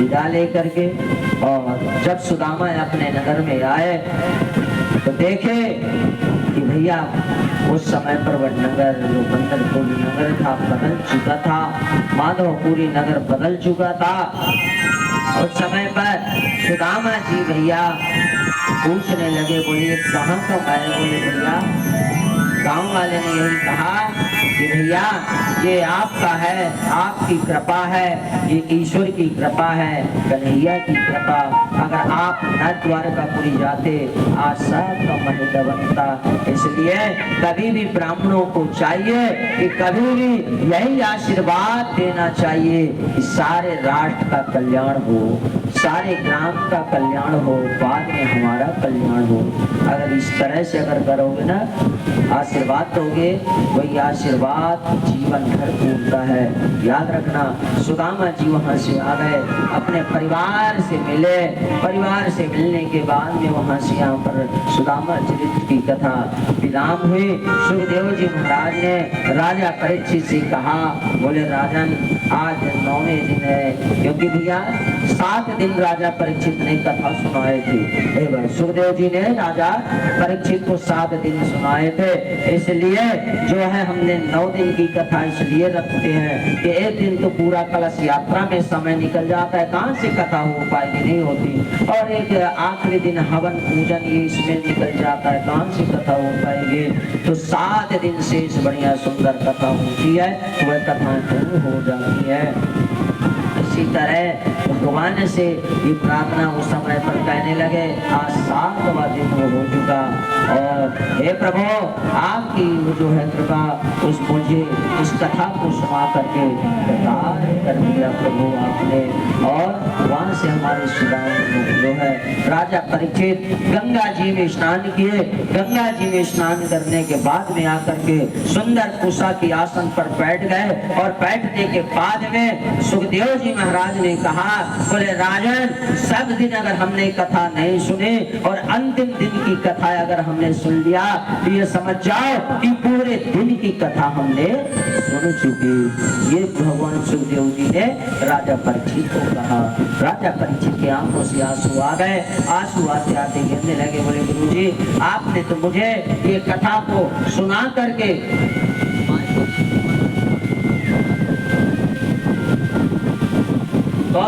विदा लेकर के। और जब सुदामा अपने नगर में आए तो देखे कि भैया उस समय पर वह नगर जो बंदरपुरी नगर था बदल चुका था, माधवपुरी नगर बदल चुका था। उस समय पर सुदामा जी भैया पूछने लगे, बोले कहाँ का है? बोले भैया गांव वाले ने यही कहा कि भैया ये आपका है, आपकी कृपा है, ये ईश्वर की कृपा है, कन्हैया की कृपा। अगर आप न द्वारकापुरी जाते आज सबका महल बनता। इसलिए कभी भी ब्राह्मणों को चाहिए कि कभी भी यही आशीर्वाद देना चाहिए कि सारे राष्ट्र का कल्याण हो, सारे ग्राम का कल्याण हो, बाद में हमारा कल्याण हो। अगर इस तरह से अगर करोगे ना, आशीर्वाद दोगे, वही आशीर्वाद जीवन भर पूरता है। याद रखना, सुदामा जी वहां से आ गए, अपने परिवार से मिले। परिवार से मिलने के बाद में वहां से यहाँ पर सुदामा चरित्र की कथा विराम हुई। सुखदेव जी महाराज ने राजा परीक्षित से कहा, बोले राजन आज 9वें दिन है, क्योंकि भैया 7 दिन राजा परीक्षित ने कथा सुनाए थे। सुखदेव जी ने राजा परीक्षित को 7 दिन सुनाए थे। इसलिए जो है हमने 9 दिन की कथा इसलिए रखते हैं कि एक दिन तो पूरा कलश यात्रा में समय निकल जाता है, कहाँ से कथा हो पाएगी, नहीं होती। और एक आखिरी दिन हवन पूजन ये इसमें निकल जाता है, कहाँ से कथा हो पाएगी। तो 7 दिन से इस बढ़िया सुंदर कथा होती है, वह कथा पूर्ण हो जाती है। इसी तरह भगवान से ये प्रार्थना उस समय पर कहने लगे, आज 7वां दिन हो चुका और हे प्रभु आपकी जो है कृपा उस मुझे इस कथा को सुना करके कर दिया प्रभु आपने। और वहां से हमारे सुदामा जो है राजा परीक्षित गंगा जी में स्नान किए। गंगा जी में स्नान करने के बाद में आकर के सुंदर कुशा की आसन पर बैठ गए। और बैठने के बाद में सुखदेव जी महाराज ने कहा, बोले राजन सब दिन अगर हमने कथा नहीं सुनी और अंतिम दिन की कथा अगर हमने सुन लिया तो ये समझ जाओ कि पूरे दिन की कथा हमने सुन चुकी। ये भगवान सुखदेव जी ने राजा परीक्षित को कहा। राजा परीक्षित के आंखों से आंसू आ गए, आंसू आते आते गिरने लगे। बोले गुरुजी आपने तो मुझे ये कथा को सुना करके तो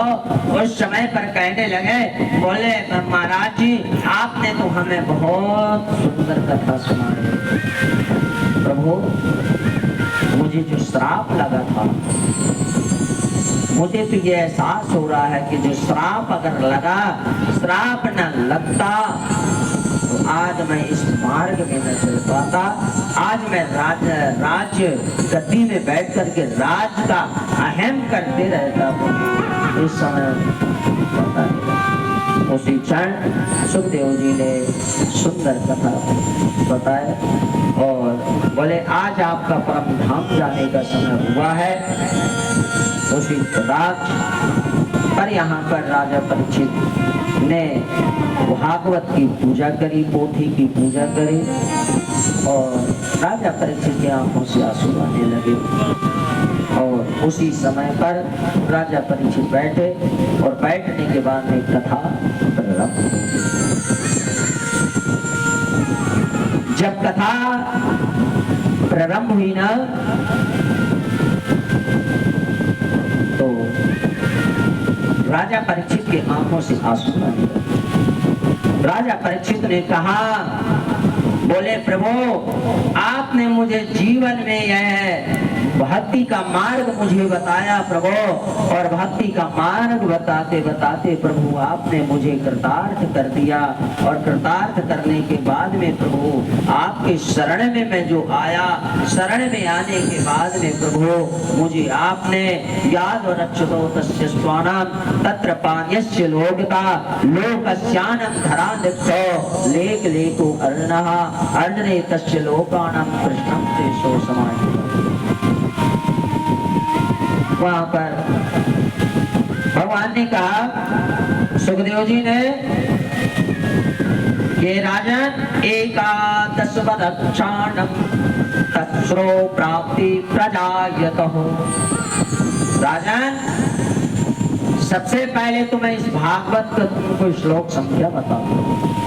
उस समय पर कहने लगे, बोले महाराज जी आपने तो हमें बहुत सुंदर कथा सुनाई। प्रभु मुझे जो श्राप लगा था, मुझे तो ये एहसास हो रहा है कि जो श्राप अगर लगा, श्राप न लगता तो आज मैं इस मार्ग में न चल पाता। आज मैं राज्य गद्दी में बैठ करके राज का अहम करते रहता हूँ। इस समय उसी क्षण सुखदेव जी ने सुंदर कथा बताए और बोले आज आपका परम धाम जाने का समय हुआ है। उसी रात पर यहाँ पर राजा परीक्षित ने भागवत की पूजा करी, पोथी की पूजा करी और राजा परीक्षित की आंखों से आंसू आने लगे। और उसी समय पर राजा परीक्षित बैठे और बैठने के बाद में कथा प्रारंभ हुई। जब कथा प्रारंभ हुई ना तो राजा परीक्षित के आंखों से आंसू आने लगे। राजा परीक्षित ने कहा, बोले प्रभु आपने मुझे जीवन में यह भक्ति का मार्ग मुझे बताया प्रभु, और भक्ति का मार्ग बताते बताते प्रभु आपने मुझे कृतार्थ कर दिया। और कृतार्थ करने के बाद में प्रभु आपके शरण में मैं जो आया, शरण में आने के बाद में प्रभु मुझे आपने याद और रक्षतो तस्य स्वानाम तत्र पान्यस्य लोकता लोकस्यानम धरानित्तो लेक लेको अर्णः अर्णने तस्य लोकानाम कृष्णम ते सो समाहि। वहां पर भगवान ने कहा सुखदेव जी ने कि राजन एकादश वदक्षाणम तत्स्रो प्राप्ति प्रजायतः। राजन सबसे पहले तो मैं इस भागवत का तुमको श्लोक संख्या बताऊं।